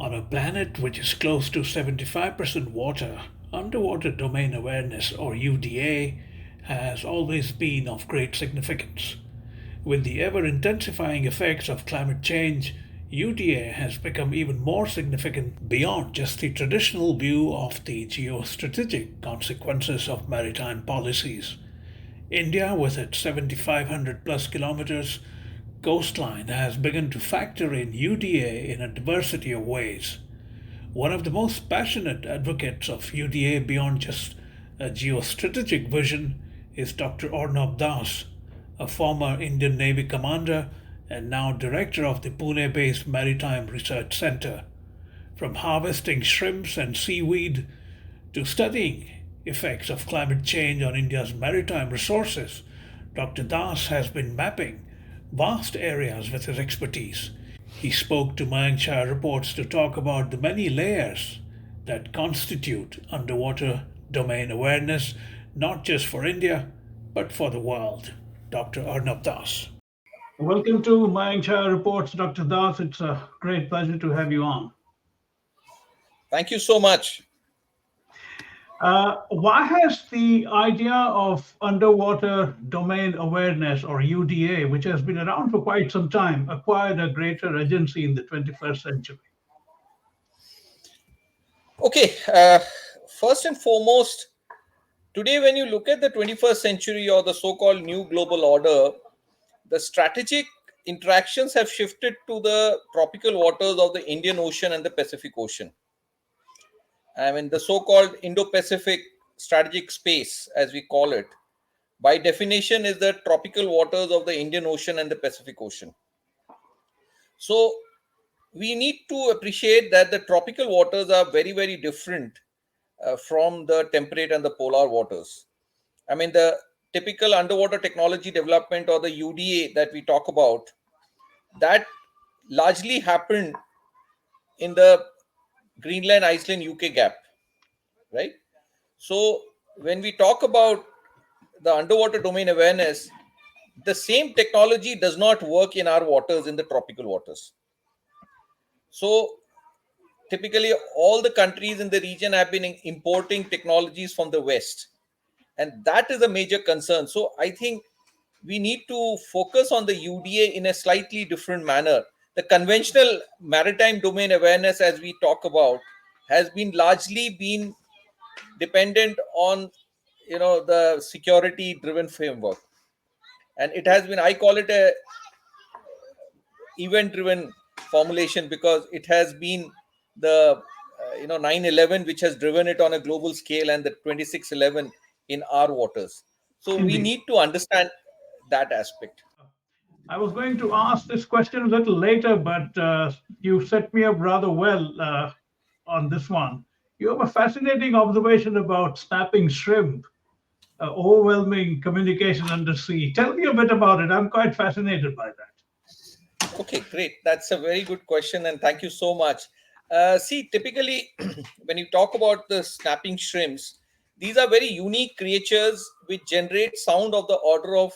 On a planet which is close to 75% water, underwater domain awareness, or UDA, has always been of great significance. With the ever intensifying effects of climate change, UDA has become even more significant beyond just the traditional view of the geostrategic consequences of maritime policies. India, with its 7,500 plus kilometers coastline, has begun to factor in UDA in a diversity of ways. One of the most passionate advocates of UDA beyond just a geostrategic vision is Dr. Arnab Das, a former Indian Navy commander and now director of the Pune-based Maritime Research Centre. From harvesting shrimps and seaweed to studying effects of climate change on India's maritime resources, Dr. Das has been mapping vast areas with his expertise. He spoke to Mayank Chhaya Reports to talk about the many layers that constitute underwater domain awareness, not just for India, but for the world. Dr. Arnab Das. Welcome to Mayank Chhaya Reports, Dr. Das. It's a great pleasure to have you on. Thank you so much. Why has the idea of underwater domain awareness, or UDA, which has been around for quite some time, acquired a greater agency in the 21st century? Okay, first and foremost, today when you look at the 21st century or the so-called new global order, the strategic interactions have shifted to the tropical waters of the Indian Ocean and the Pacific Ocean. I mean, the so-called Indo-Pacific strategic space, as we call it, by definition is the tropical waters of the Indian Ocean and the Pacific Ocean. So we need to appreciate that the tropical waters are very, very different from the temperate and the polar waters. I mean, the typical underwater technology development, or the UDA that we talk about, that largely happened in the Greenland, Iceland, UK gap, right? So when we talk about the underwater domain awareness, the same technology does not work in our waters, in the tropical waters. So typically all the countries in the region have been importing technologies from the West, and that is a major concern. So I think we need to focus on the UDA in a slightly different manner. The conventional maritime domain awareness, as we talk about, has been largely been dependent on the security driven framework, and it has been, I call it, a event driven formulation, because it has been the 9/11 which has driven it on a global scale, and the 26/11 in our waters. So we Indeed. need to understand that aspect. I was going to ask this question a little later, but you set me up rather well on this one. You have a fascinating observation about snapping shrimp, overwhelming communication under sea. Tell me a bit about it. I'm quite fascinated by that. Okay, great. That's a very good question, and thank you so much. See, typically, when you talk about the snapping shrimps, these are very unique creatures which generate sound of the order of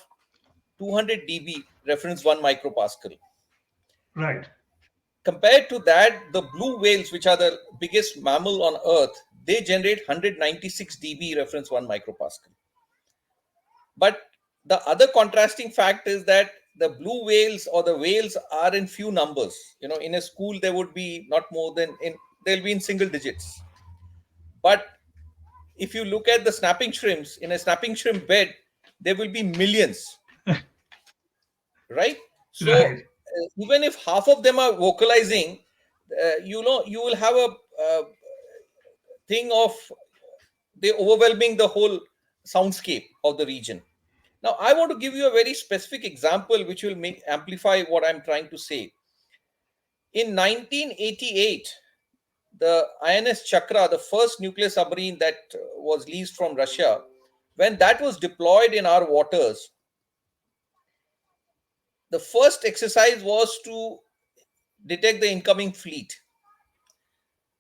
200 dB, reference 1 micropascal. Right. Compared to that, the blue whales, which are the biggest mammal on Earth, they generate 196 dB, reference 1 micropascal. But the other contrasting fact is that the blue whales, or the whales, are in few numbers. In a school there would be not more than they'll be in single digits. But if you look at the snapping shrimps, in a snapping shrimp bed, there will be millions, right? So Right. even if half of them are vocalizing, you will have a thing of they overwhelming the whole soundscape of the region. Now, I want to give you a very specific example which will amplify what I'm trying to say. In 1988, the INS Chakra, the first nuclear submarine that was leased from Russia, when that was deployed in our waters, the first exercise was to detect the incoming fleet.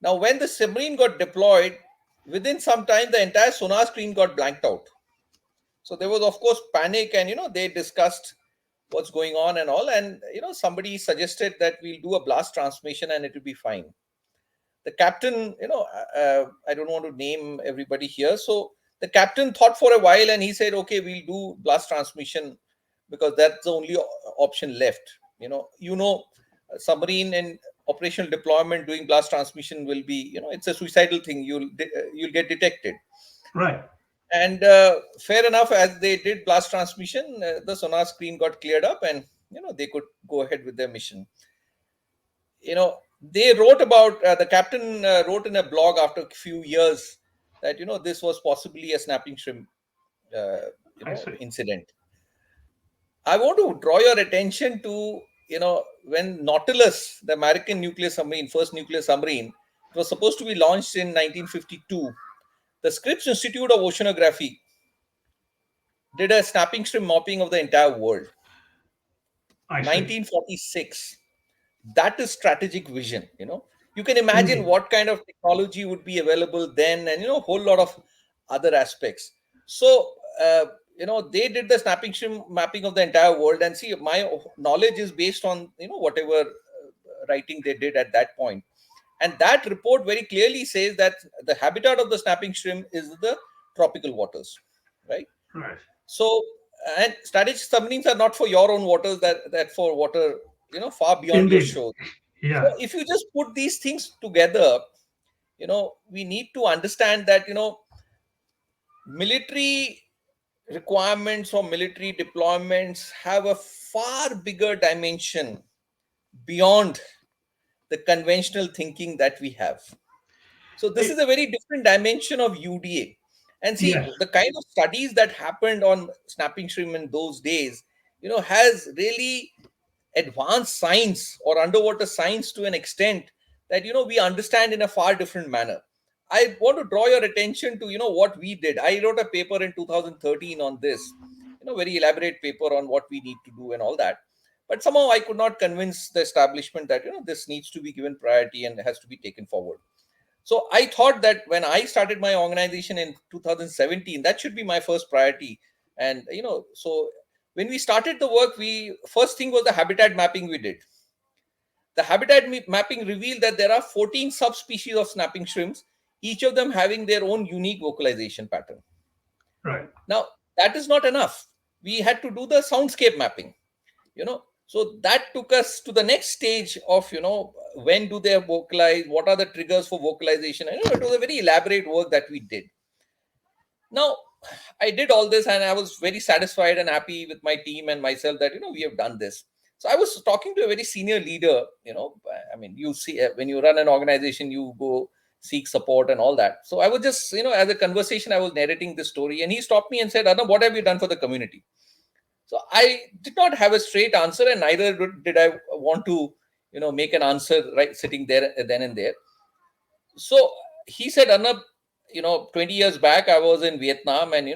Now, when the submarine got deployed, within some time, the entire sonar screen got blanked out. So there was, of course, panic, and they discussed what's going on and all. And somebody suggested that we'll do a blast transmission and it will be fine. The captain, I don't want to name everybody here. So the captain thought for a while and he said, okay, we'll do blast transmission because that's the only option left. Submarine and operational deployment doing blast transmission will be, it's a suicidal thing. You'll get detected. Right. And fair enough, as they did blast transmission, the sonar screen got cleared up, and they could go ahead with their mission. They wrote about the captain wrote in a blog after a few years that this was possibly a snapping shrimp uh, I see. incident. I want to draw your attention to when Nautilus, the American nuclear submarine, first nuclear submarine, it was supposed to be launched in 1952. The Scripps Institute of Oceanography did a snapping shrimp mapping of the entire world. I see. 1946. That is strategic vision. You can imagine Indeed. what kind of technology would be available then, and a whole lot of other aspects. So they did the snapping shrimp mapping of the entire world, and see, my knowledge is based on whatever writing they did at that point. And that report very clearly says that the habitat of the snapping shrimp is the tropical waters, right? Right. So, and strategic submarines are not for your own waters, that for water far beyond your Indeed. shore. So Yeah. if you just put these things together, we need to understand that military requirements or military deployments have a far bigger dimension beyond the conventional thinking that we have. So this I- is a very different dimension of UDA. And see, yes. the kind of studies that happened on snapping shrimp in those days, has really advanced science or underwater science to an extent that we understand in a far different manner. I want to draw your attention to what we did. I wrote a paper in 2013 on this, very elaborate paper on what we need to do and all that. But somehow I could not convince the establishment that this needs to be given priority and has to be taken forward. So I thought that when I started my organization in 2017, that should be my first priority. And so when we started the work, we first thing was the habitat mapping we did. The mapping revealed that there are 14 subspecies of snapping shrimps, each of them having their own unique vocalization pattern. Right. Now, that is not enough. We had to do the soundscape mapping, so that took us to the next stage of, when do they vocalize, what are the triggers for vocalization. And, it was a very elaborate work that we did. Now, I did all this and I was very satisfied and happy with my team and myself that, we have done this. So I was talking to a very senior leader, I mean, you see, when you run an organization, you go seek support and all that. So I was just, as a conversation, I was narrating this story and he stopped me and said, Arnab, what have you done for the community? So I did not have a straight answer, and neither did I want to, make an answer right sitting there then and there. So he said, Arnab, 20 years back, I was in Vietnam, and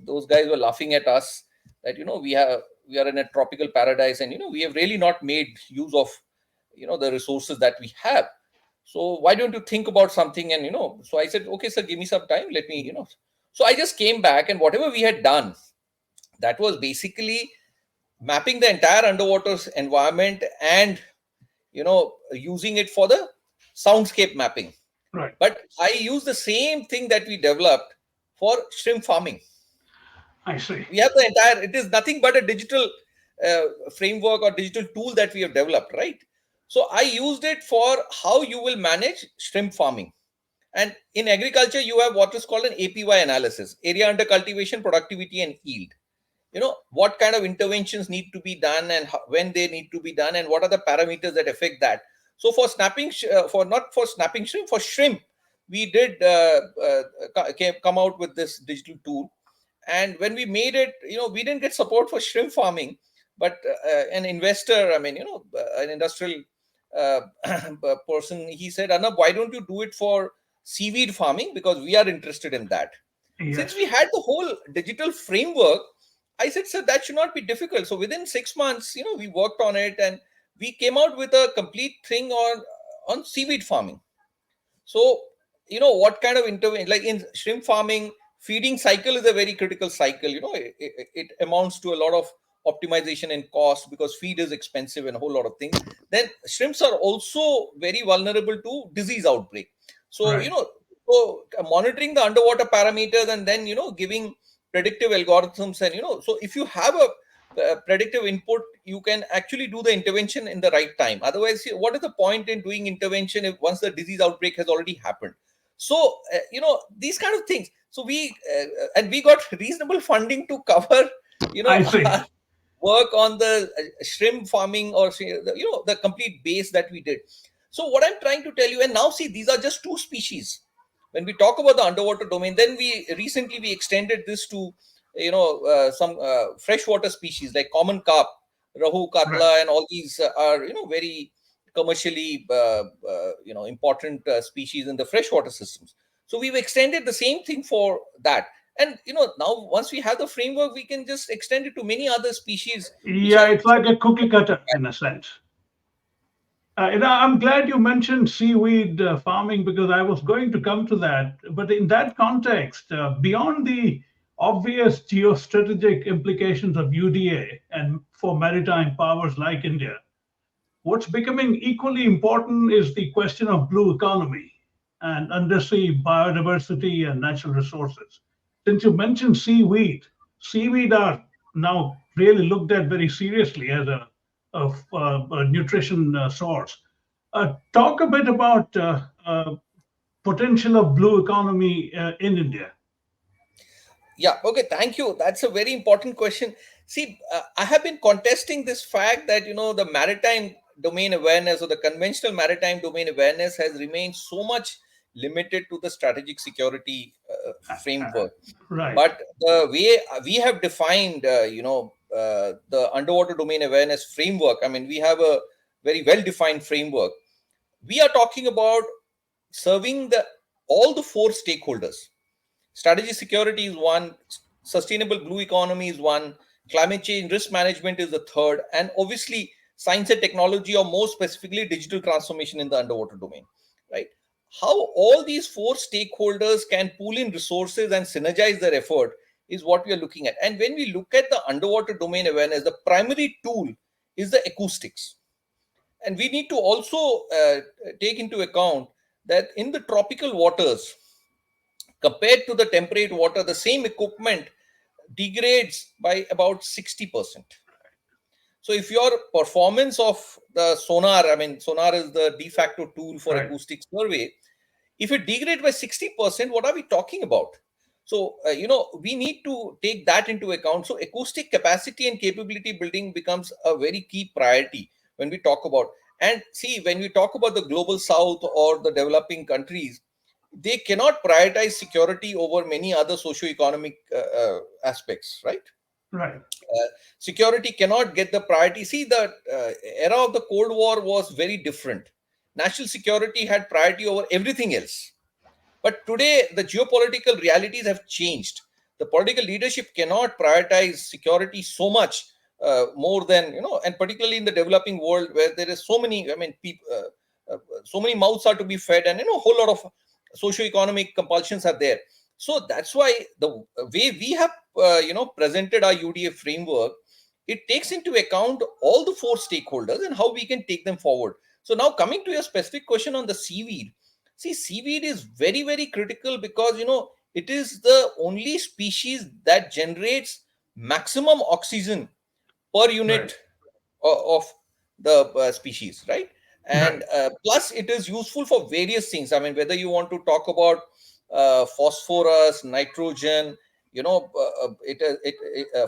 those guys were laughing at us that we are in a tropical paradise, and we have really not made use of the resources that we have. So why don't you think about something? And so I said, okay, sir, give me some time. Let me, So I just came back, and whatever we had done, that was basically mapping the entire underwater environment and using it for the soundscape mapping. Right. But I use the same thing that we developed for shrimp farming. I see. We have the entire, it is nothing but a digital framework or digital tool that we have developed, right? So I used it for how you will manage shrimp farming. And in agriculture, you have what is called an APY analysis: area under cultivation, productivity, and yield. What kind of interventions need to be done, and when they need to be done, and what are the parameters that affect that. So for for not for snapping shrimp, for shrimp, we did come out with this digital tool. And when we made it, we didn't get support for shrimp farming, but an investor, I mean, an industrial uh, person, he said, Arnab, why don't you do it for seaweed farming, because we are interested in that. Since Yes. we had the whole digital framework, I said, sir, that should not be difficult. So within 6 months, we worked on it and we came out with a complete thing on seaweed farming. So, what kind of intervention, like in shrimp farming, feeding cycle is a very critical cycle. It amounts to a lot of optimization in cost because feed is expensive and a whole lot of things, then shrimps are also very vulnerable to disease outbreak. So, Right. so monitoring the underwater parameters and then, giving predictive algorithms and, so if you have a predictive input, you can actually do the intervention in the right time. Otherwise, what is the point in doing intervention if once the disease outbreak has already happened? So, these kind of things. So and we got reasonable funding to cover, I see. our work on the shrimp farming or the complete base that we did. So what I'm trying to tell you, and now see, these are just two species. When we talk about the underwater domain, then we extended this to some freshwater species like common carp, rahu, Right. katla, and all these are very commercially important species in the freshwater systems. So we've extended the same thing for that. And now once we have the framework, we can just extend it to many other species which Yeah, are. it's like a cookie cutter in a sense. I'm glad you mentioned seaweed farming because I was going to come to that. But in that context, beyond the obvious geostrategic implications of UDA and for maritime powers like India, what's becoming equally important is the question of blue economy and undersea biodiversity and natural resources. Since you mentioned seaweed, seaweed are now really looked at very seriously as a nutrition source. Talk a bit about potential of blue economy in India. Yeah, okay, thank you. That's a very important question. See, I have been contesting this fact that, the maritime domain awareness or the conventional maritime domain awareness has remained so much limited to the strategic security framework. Right, But the way we have defined, the underwater domain awareness framework, I mean, we have a very well defined framework. We are talking about serving the all the four stakeholders. Strategy security is one, sustainable blue economy is one, climate change risk management is the third, and obviously science and technology, or more specifically digital transformation in the underwater domain, right? How all these four stakeholders can pool in resources and synergize their effort is what we are looking at. And when we look at the underwater domain awareness, the primary tool is the acoustics. And we need to also take into account that in the tropical waters, compared to the temperate water, the same equipment degrades by about 60%. So if your performance of the sonar, I mean, sonar is the de facto tool for right, acoustic survey, if it degrades by 60%, what are we talking about? So, we need to take that into account. So acoustic capacity and capability building becomes a very key priority when we talk about. And see, when we talk about the global south or the developing countries, they cannot prioritize security over many other socio-economic aspects, right? right, Security cannot get the priority. See, the era of the Cold War was very different. National security had priority over everything else. But today, the geopolitical realities have changed. The political leadership cannot prioritize security so much more than, and particularly in the developing world where there is so many, I mean, people, so many mouths are to be fed, and, a whole lot of socio-economic compulsions are there. So that's why the way we have, presented our UDA framework, it takes into account all the four stakeholders and how we can take them forward. So now coming to your specific question on the seaweed. See, seaweed is very, very critical because, it is the only species that generates maximum oxygen per right, unit of the species, right? right, And plus, it is useful for various things. I mean, whether you want to talk about phosphorus, nitrogen,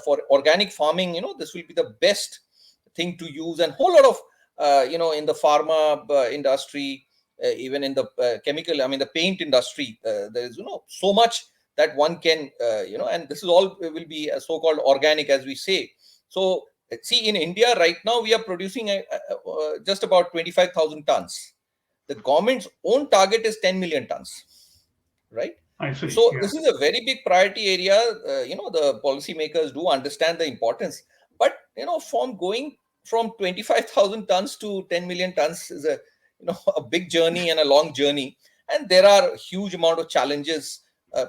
for organic farming, this will be the best thing to use, and whole lot of in the pharma industry, even in the chemical, I mean the paint industry, there is so much that one can and this is all will be so-called organic, as we say. So see, in India right now we are producing just about 25,000 tons. The government's own target is 10 million tons, right? I see. So Yeah, this is a very big priority area. The policymakers do understand the importance, but from going from 25,000 tons to 10 million tons is a a big journey and a long journey, and there are a huge amount of challenges.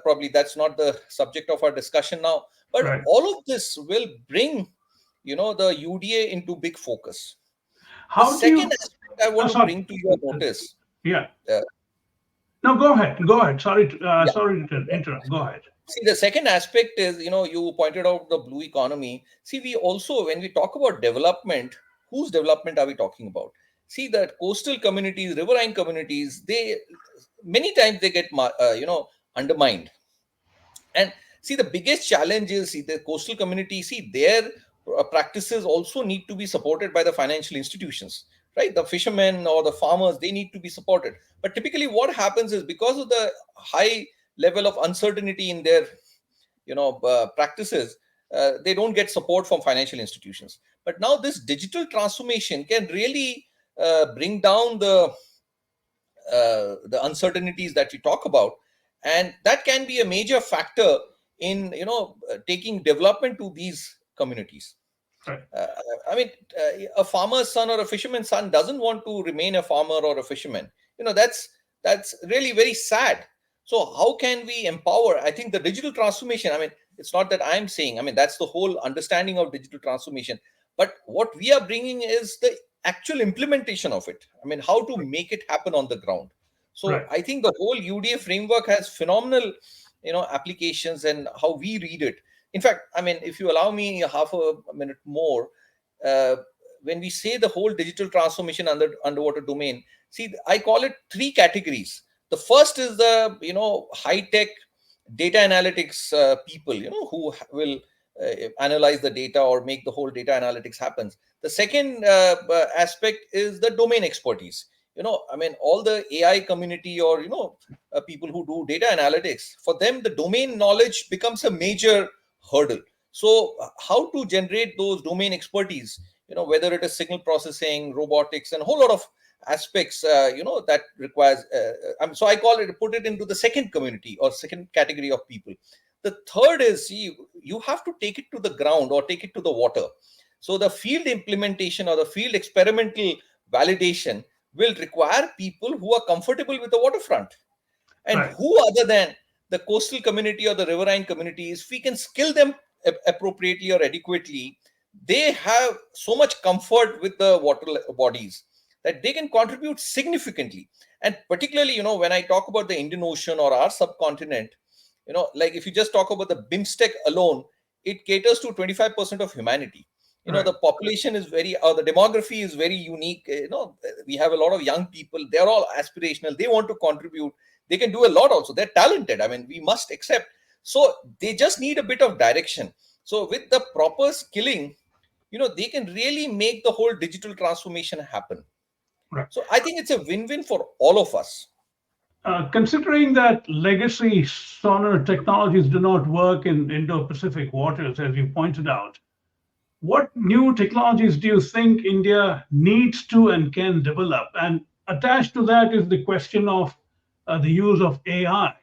Probably that's not the subject of our discussion now, but right, all of this will bring the UDA into big focus. The How do second you? aspect I want to Sorry. bring to your notice, Yeah. uh, No, go ahead. Go ahead. Sorry. yeah. Sorry to interrupt. Go ahead. See, the second aspect is, you pointed out the blue economy. See, we also, when we talk about development, whose development are we talking about? See, that coastal communities, riverine communities, they many times they get, undermined. And see, the biggest challenge is, see, the coastal community, see, their practices also need to be supported by the financial institutions, right? The fishermen or the farmers, they need to be supported. But typically, what happens is, because of the high level of uncertainty in their practices, they don't get support from financial institutions. But now this digital transformation can really bring down the uncertainties that we talk about, and that can be a major factor in taking development to these communities. Right. uh, I mean, a farmer's son or a fisherman's son doesn't want to remain a farmer or a fisherman. That's really very sad. So how can we empower? I think the digital transformation, I mean, it's not that I'm saying, I mean, that's the whole understanding of digital transformation. But what we are bringing is the actual implementation of it. I mean, how to make it happen on the ground. So Right. I think the whole UDA framework has phenomenal, applications, and how we read it. In fact, I mean, if you allow me half a minute more, uh, when we say the whole digital transformation under underwater domain, see, I call it three categories. The first is the high tech data analytics people, who will analyze the data or make the whole data analytics happens. The second aspect is the domain expertise. I mean, all the AI community, or people who do data analytics, for them the domain knowledge becomes a major hurdle. So how to generate those domain expertise, whether it is signal processing, robotics, and a whole lot of aspects, that requires so I call it, put it into the second community or second category of people. The third is, you have to take it to the ground or take it to the water. So the field implementation or the field experimental validation will require people who are comfortable with the waterfront. And Right. who other than the coastal community or the riverine communities, if we can skill them appropriately or adequately, they have so much comfort with the water bodies that they can contribute significantly. And particularly, when I talk about the Indian Ocean or our subcontinent, like if you just talk about the BIMSTEC alone, it caters to 25% of humanity. Right. The population is very, or the demography is very unique. We have a lot of young people. They're all aspirational. They want to contribute. They can do a lot also. They're talented. I mean, we must accept. So they just need a bit of direction. So with the proper skilling, they can really make the whole digital transformation happen. Right. So I think it's a win-win for all of us. Considering that legacy sonar technologies do not work in Indo-Pacific waters, as you pointed out, what new technologies do you think India needs to and can develop? And attached to that is the question of the use of AI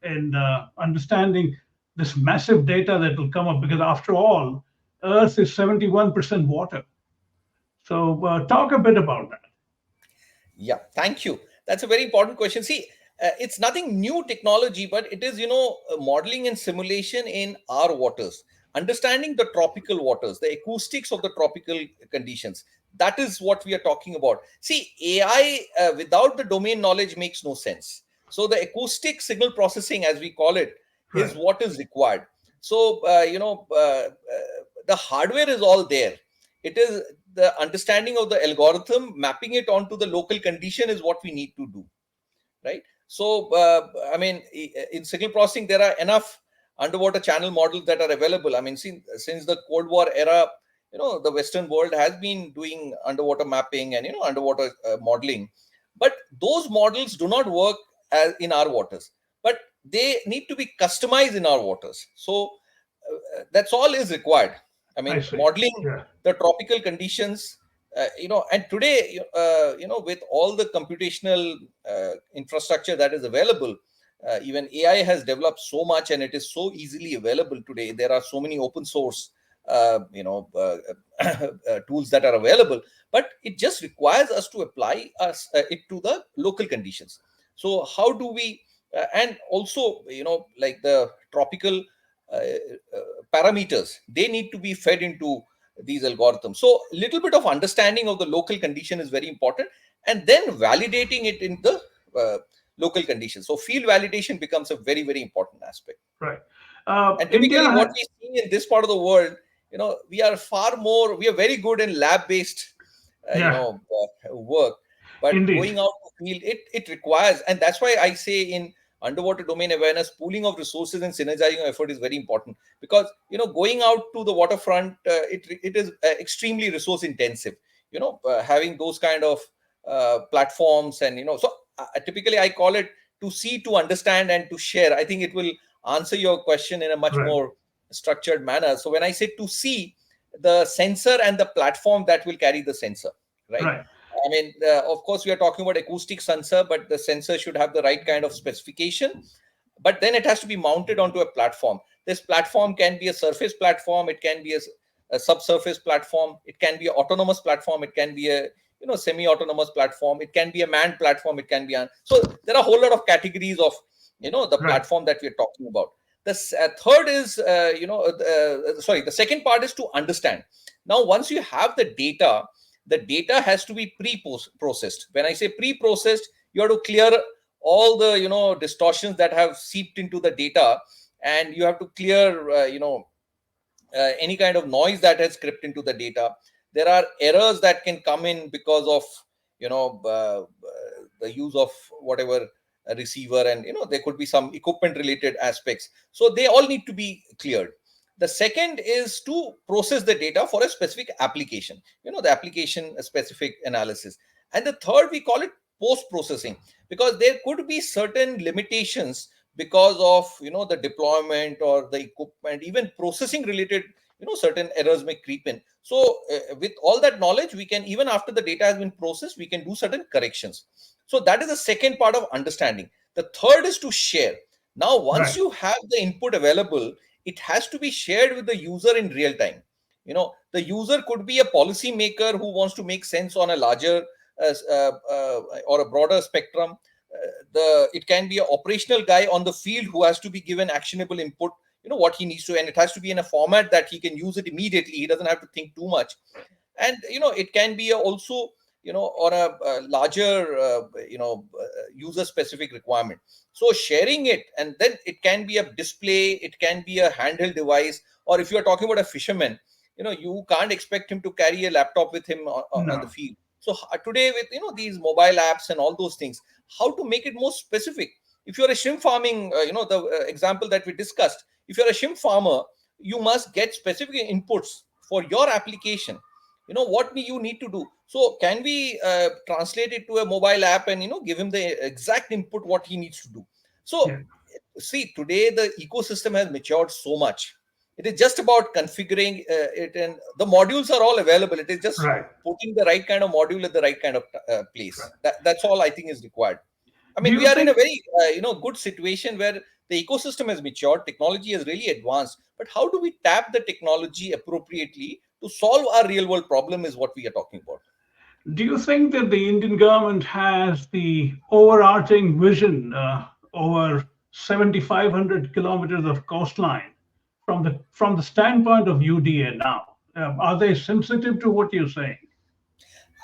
and understanding this massive data that will come up, because after all, Earth is 71% water. So talk a bit about that. Yeah, thank you. That's a very important question. See, it's nothing new technology, but it is, modeling and simulation in our waters, understanding the tropical waters, the acoustics of the tropical conditions. That is what we are talking about. See, AI without the domain knowledge makes no sense. So the acoustic signal processing, as we call it, is Right. what is required. So, the hardware is all there. It is the understanding of the algorithm, mapping it onto the local condition is what we need to do, right? So I mean, in signal processing there are enough underwater channel models that are available. I mean, since the Cold War era, the Western world has been doing underwater mapping and underwater modeling, but those models do not work as in our waters, but they need to be customized in our waters. So that's all is required. I I mean, see. modeling Yeah. the tropical conditions, and today, with all the computational infrastructure that is available, even AI has developed so much, and it is so easily available today. There are so many open source, tools that are available, but it just requires us to apply it to the local conditions. So how do we, and also, like the tropical uh, parameters, they need to be fed into these algorithms. So little bit of understanding of the local condition is very important, and then validating it in the local conditions. So field validation becomes a very, very important aspect. Right. And India, typically, what we see in this part of the world, we are we are very good in lab-based, yeah, work. But indeed. going out to field, it requires, and that's why I say in underwater domain awareness, pooling of resources and synergizing effort is very important, because going out to the waterfront, it is extremely resource intensive. Having those kind of platforms, and so typically I call it to see, to understand, and to share. I think it will answer your question in a much Right. more structured manner. So when I say to see, the sensor and the platform that will carry the sensor, right? Right. I mean, of course, we are talking about acoustic sensor, but the sensor should have the right kind of specification. But then it has to be mounted onto a platform. This platform can be a surface platform, it can be a subsurface platform, it can be an autonomous platform, it can be a semi-autonomous platform, it can be a manned platform, it can be so there are a whole lot of categories of the Right. platform that we're talking about. The third is sorry, the second part is to understand. Now, once you have the data has to be pre-processed. When I say pre-processed, you have to clear all the distortions that have seeped into the data, and you have to clear any kind of noise that has crept into the data. There are errors that can come in because of the use of whatever a receiver, and there could be some equipment related aspects, so they all need to be cleared. The second is to process the data for a specific application, the application specific analysis. And the third, we call it post processing, because there could be certain limitations because of the deployment or the equipment, even processing related, certain errors may creep in. So with all that knowledge, we can, even after the data has been processed, we can do certain corrections. So that is the second part of understanding. The third is to share. Now, once Right. you have the input available, it has to be shared with the user in real time. The user could be a policy maker who wants to make sense on a larger or a broader spectrum. It can be an operational guy on the field who has to be given actionable input, what he needs to, and it has to be in a format that he can use it immediately. He doesn't have to think too much. And it can be also on a larger user specific requirement. So sharing it, and then it can be a display, it can be a handheld device, or if you are talking about a fisherman, you can't expect him to carry a laptop with him on the No. field. So today, with these mobile apps and all those things, how to make it more specific. If you're a shrimp farming, the example that we discussed, if you're a shrimp farmer, you must get specific inputs for your application. What you need to do. So can we translate it to a mobile app and give him the exact input what he needs to do. So Yeah. see, today the ecosystem has matured so much. It is just about configuring it, and the modules are all available. It is just Right. putting the right kind of module at the right kind of Right. place. That's all I think is required. I Do mean, we you are in a think very good situation where the ecosystem has matured, technology has really advanced. But how do we tap the technology appropriately to solve our real world problem is what we are talking about. Do you think that the Indian government has the overarching vision over 7,500 kilometers of coastline from the standpoint of UDA now? Are they sensitive to what you're saying?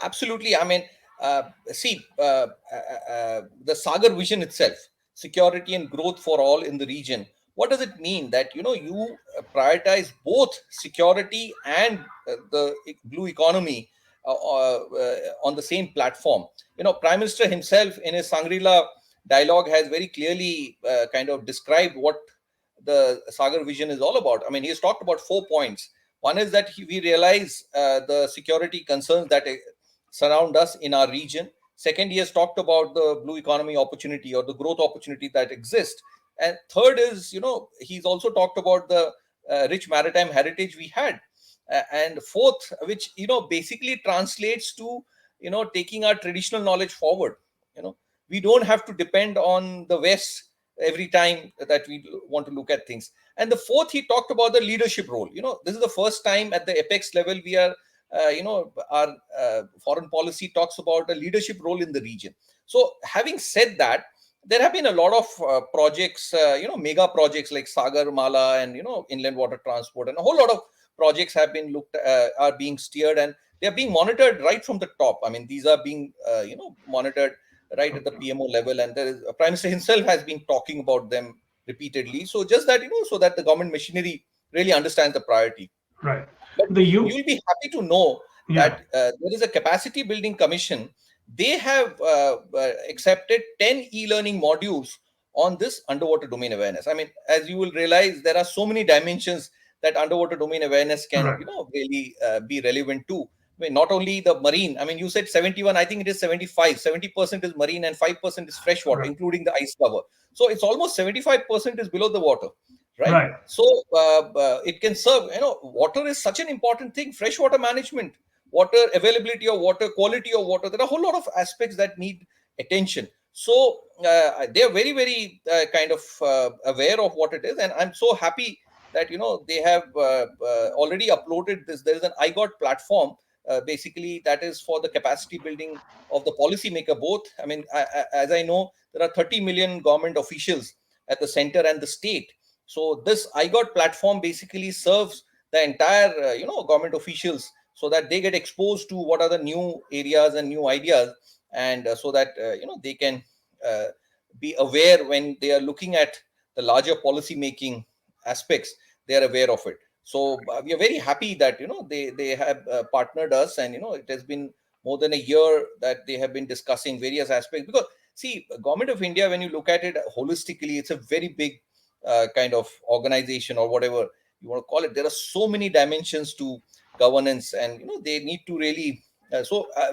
Absolutely. I mean, see, the Sagar vision itself, security and growth for all in the region. What does it mean that you prioritize both security and the blue economy on the same platform? Prime Minister himself in his Sangrila dialogue has very clearly kind of described what the Sagar vision is all about. I mean, he has talked about 4 points. One is that we realize the security concerns that surround us in our region. Second, he has talked about the blue economy opportunity or the growth opportunity that exists. And third is, he's also talked about the rich maritime heritage we had. And fourth, which, basically translates to, taking our traditional knowledge forward. We don't have to depend on the West every time that we want to look at things. And the fourth, he talked about the leadership role. This is the first time at the apex level we are our foreign policy talks about a leadership role in the region. So, having said that, there have been a lot of projects, mega projects like Sagar Mala and inland water transport, and a whole lot of projects have been looked are being steered, and they are being monitored right from the top. I mean, these are being monitored right at the PMO level, and there is Prime Minister himself has been talking about them repeatedly. So just that, so that the government machinery really understands the priority. Right. But The you you. will be happy to know Yeah. that there is a capacity building commission. They have accepted 10 e-learning modules on this underwater domain awareness. I mean, as you will realize, there are so many dimensions that underwater domain awareness can, Right. really be relevant to. I mean, not only the marine. I mean, you said 71. I think it is 75. 70% is marine and 5% is freshwater, Right. including the ice cover. So it's almost 75% is below the water, right? Right. So it can serve. Water is such an important thing. Freshwater management, water availability of water, quality of water. There are a whole lot of aspects that need attention. So they are very, very kind of aware of what it is, and I'm so happy that they have already uploaded this. There is an IGOT platform, basically, that is for the capacity building of the policymaker. Both, I mean, as I know, there are 30 million government officials at the center and the state. So this IGOT platform basically serves the entire government officials, so that they get exposed to what are the new areas and new ideas, and so that they can uh, be aware when they are looking at the larger policy making aspects. They are aware of it. So we are very happy that they have partnered us, and it has been more than a year that they have been discussing various aspects. Because see, government of India, when you look at it holistically, it's a very big kind of organization, or whatever you want to call it. There are so many dimensions to governance, and they need to really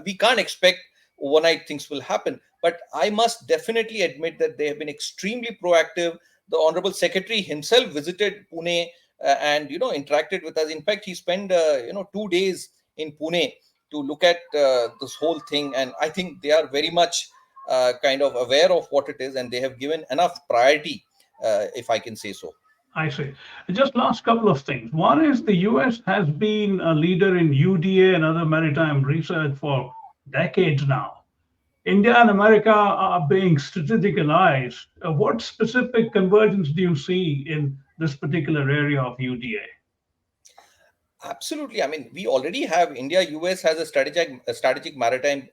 we can't expect overnight things will happen. But I must definitely admit that they have been extremely proactive. The honorable secretary himself visited Pune, and interacted with us. In fact, he spent 2 days in Pune to look at this whole thing, and I think they are very much kind of aware of what it is, and they have given enough priority, if I can say so. I see. Just last couple of things. One is the US has been a leader in UDA and other maritime research for decades now. India and America are being strategic allies. What specific convergence do you see in this particular area of UDA? Absolutely. I mean, we already have India US has a strategic maritime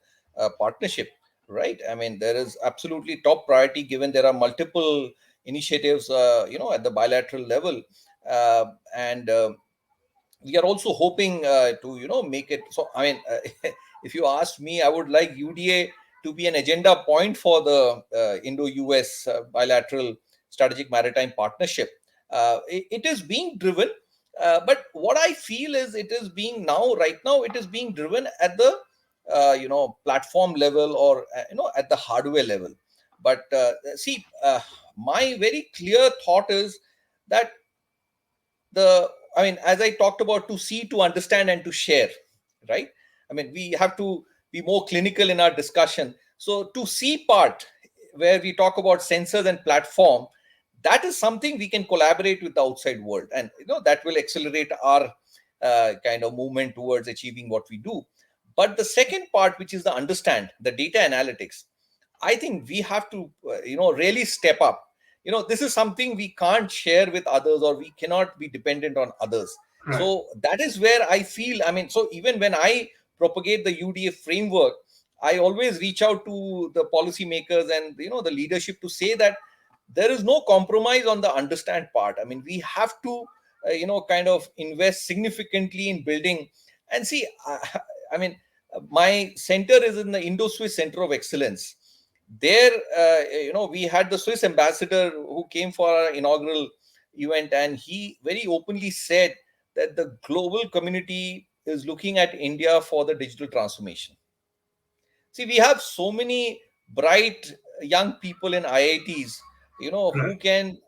partnership, right? I mean, there is absolutely top priority, given there are multiple initiatives, at the bilateral level, and we are also hoping to make it. So I mean, if you ask me, I would like UDA to be an agenda point for the Indo-US bilateral strategic maritime partnership. It is being driven, but what I feel is, it is being now right now it is being driven at the platform level, or at the hardware level. But see, my very clear thought is that the I mean, as I talked about, to see, to understand, and to share, right? I mean, we have to be more clinical in our discussion. So to see part, where we talk about sensors and platform, that is something we can collaborate with the outside world, and that will accelerate our kind of movement towards achieving what we do. But the second part, which is the understand, the data analytics, I think we have to, really step up. This is something we can't share with others, or we cannot be dependent on others. Right. So that is where I feel. I mean, so even when I propagate the UDA framework, I always reach out to the policymakers and the leadership, to say that there is no compromise on the understand part. I mean, we have to, kind of invest significantly in building. And see, I mean, my center is in the Indo-Swiss Center of Excellence. There, we had the Swiss ambassador who came for our inaugural event, and he very openly said that the global community is looking at India for the digital transformation. See, we have so many bright young people in IITs, who Right. can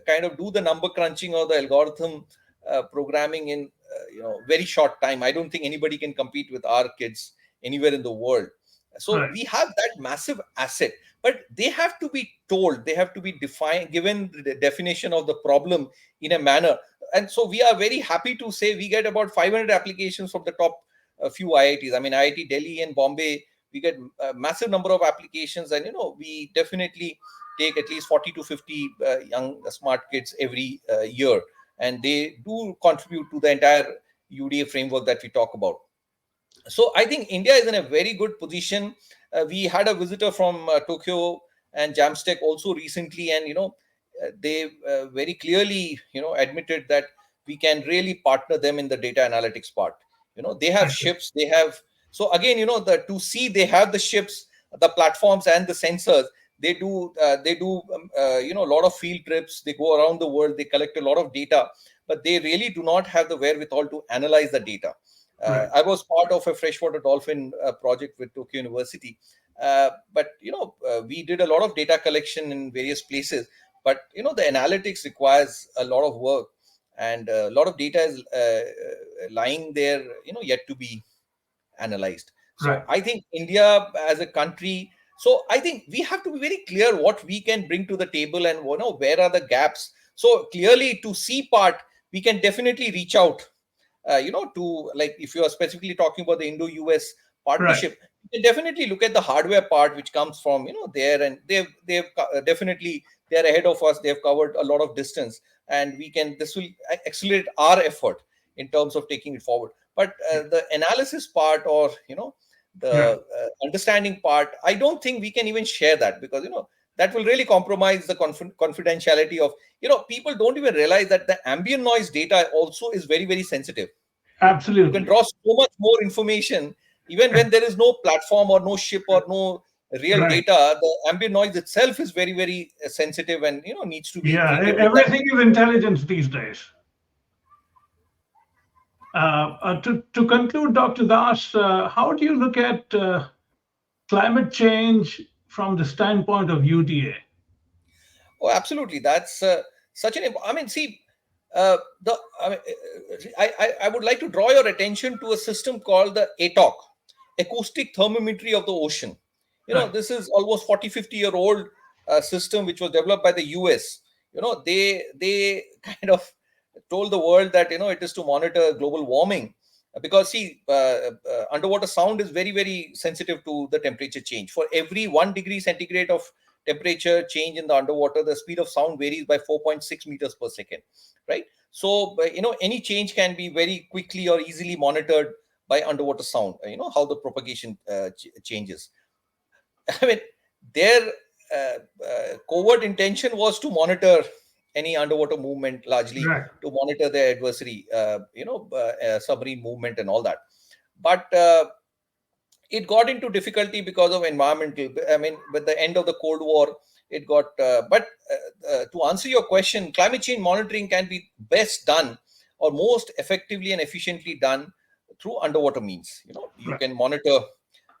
kind of do the number crunching or the algorithm programming in very short time. I don't think anybody can compete with our kids anywhere in the world. So Right. we have that massive asset, but they have to be told, they have to be defined, given the definition of the problem in a manner. And so we are very happy to say we get about 500 applications from the top few IITs. I mean, IIT Delhi and Bombay, we get a massive number of applications, and we definitely take at least 40 to 50 young smart kids every year. and they do contribute to the entire UDA framework that we talk about. So I think India is in a very good position. We had a visitor from Tokyo and Jamstack also recently, and they very clearly admitted that we can really partner them in the data analytics part. They have Right. ships, they have, so again, the to see, they have the ships, the platforms, and the sensors. They do a lot of field trips. They go around the world, they collect a lot of data, but they really do not have the wherewithal to analyze the data. Right. I was part of a freshwater dolphin project with Tokyo University, but we did a lot of data collection in various places. But the analytics requires a lot of work, and a lot of data is lying there, yet to be analyzed. So Right. I think India as a country. So I think we have to be very clear what we can bring to the table, and where are the gaps. So clearly, to see part, we can definitely reach out to, like, if you are specifically talking about the Indo-US Right. partnership, you can definitely look at the hardware part, which comes from there, and they've definitely, they're ahead of us. They've covered a lot of distance, and this will accelerate our effort in terms of taking it forward. But the analysis part, or Yeah. the understanding part, I don't think we can even share that, because that will really compromise the confidentiality of, people don't even realize that the ambient noise data also is very, very sensitive. You can Absolutely. draw so much more information even when there is no platform or no ship or no real Right. data. The ambient noise itself is very, very sensitive, and needs to be Yeah. treated with that. Everything is intelligence these days. To conclude, Dr. Das, how do you look at climate change from the standpoint of UDA? Oh, absolutely. That's such an. I mean, see, the. I mean, I would like to draw your attention to a system called the ATOC, acoustic thermometry of the ocean. Right. This is almost 40-50 year old system, which was developed by the US. They kind of told the world that it is to monitor global warming. Because see, underwater sound is very, very sensitive to the temperature change. For every 1 degree centigrade of temperature change in the underwater, the speed of sound varies by 4.6 meters per second, right? So any change can be very quickly or easily monitored by underwater sound. How the propagation changes. I mean, their covert intention was to monitor any underwater movement, largely Right. to monitor their adversary, submarine movement and all that. But it got into difficulty because of environmental. I mean, with the end of the Cold War, it got. But to answer your question, climate change monitoring can be best done, or most effectively and efficiently done, through underwater means. You Right. can monitor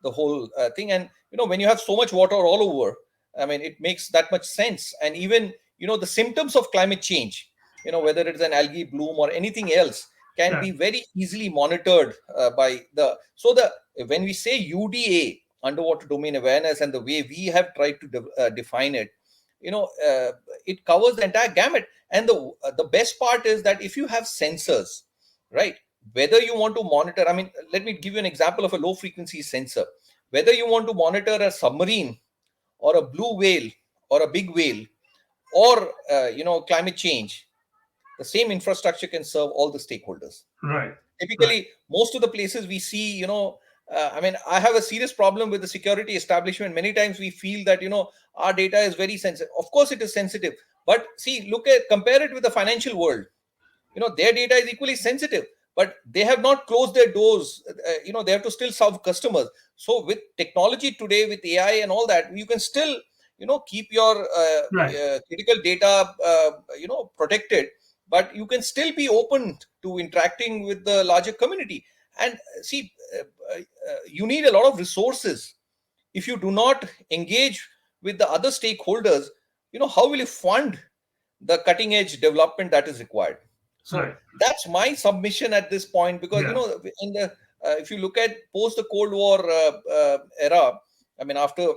the whole thing, and when you have so much water all over, I mean, it makes that much sense. And even the symptoms of climate change, whether it's an algae bloom or anything else, can Right. be very easily monitored by the. So the when we say UDA, underwater domain awareness, and the way we have tried to define it, it covers the entire gamut. And the best part is that if you have sensors, right, whether you want to monitor, I mean, let me give you an example of a low frequency sensor. Whether you want to monitor a submarine, or a blue whale, or a big whale, or climate change, the same infrastructure can serve all the stakeholders. Right. Right. Typically, most of the places we see, I mean, I have a serious problem with the security establishment. Many times we feel that our data is very sensitive. Of course it is sensitive, but see, compare it with the financial world. Their data is equally sensitive, but they have not closed their doors. They have to still serve customers. So with technology today, with AI and all that, you can still keep your Right. critical data protected, but you can still be open to interacting with the larger community. And see, you need a lot of resources. If you do not engage with the other stakeholders, how will you fund the cutting edge development that is required? So Right. that's my submission at this point, because Yeah. in the if you look at post the Cold War era, I mean, after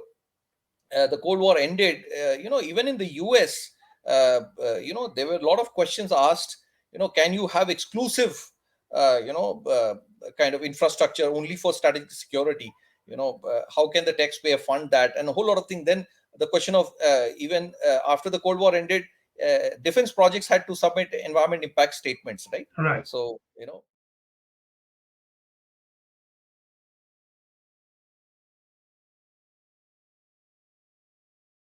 the Cold War ended, even in the US, there were a lot of questions asked. Can you have exclusive, kind of infrastructure only for strategic security? How can the taxpayer fund that, and a whole lot of things. Then the question of, even after the Cold War ended, defense projects had to submit environment impact statements, right? Right. So